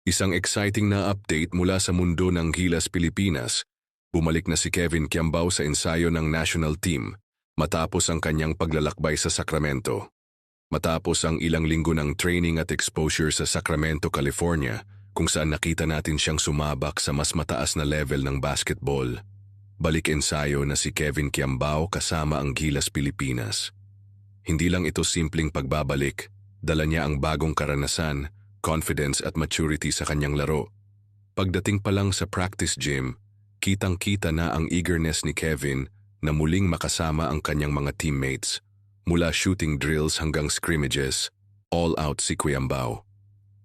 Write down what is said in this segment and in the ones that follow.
Isang exciting na update mula sa mundo ng Gilas Pilipinas. Bumalik na si Kevin Quiambao sa ensayo ng national team matapos ang kanyang paglalakbay sa Sacramento. Matapos ang ilang linggo ng training at exposure sa Sacramento, California, kung saan nakita natin siyang sumabak sa mas mataas na level ng basketball. Balik ensayo na si Kevin Quiambao kasama ang Gilas Pilipinas. Hindi lang ito simpleng pagbabalik, dala niya ang bagong karanasan, confidence at maturity sa kanyang laro. Pagdating pa lang sa practice gym, kitang-kita na ang eagerness ni Kevin na muling makasama ang kanyang mga teammates. Mula shooting drills hanggang scrimmages, all out si Quiambao.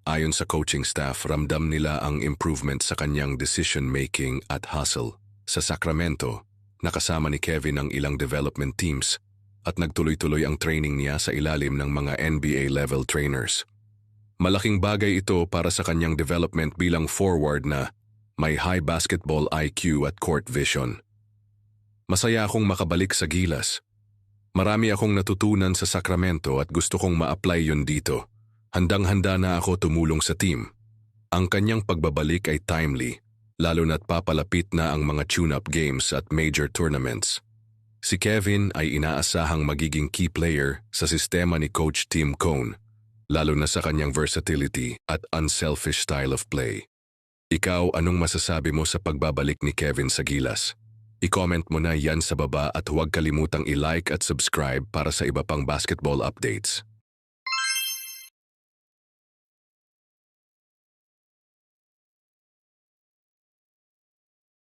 Ayon sa coaching staff, ramdam nila ang improvement sa kanyang decision-making at hustle. Sa Sacramento, nakasama ni Kevin ang ilang development teams at nagtuloy-tuloy ang training niya sa ilalim ng mga NBA-level trainers. Malaking bagay ito para sa kanyang development bilang forward na may high basketball IQ at court vision. Masaya akong makabalik sa Gilas. Marami akong natutunan sa Sacramento at gusto kong ma-apply yun dito. Handang-handa na ako tumulong sa team. Ang kanyang pagbabalik ay timely, lalo na't papalapit na ang mga tune-up games at major tournaments. Si Kevin ay inaasahang magiging key player sa sistema ni Coach Tim Cone, lalo na sa kanyang versatility at unselfish style of play. Ikaw, anong masasabi mo sa pagbabalik ni Kevin sa Gilas? I-comment mo na yan sa baba at huwag kalimutang i-like at subscribe para sa iba pang basketball updates.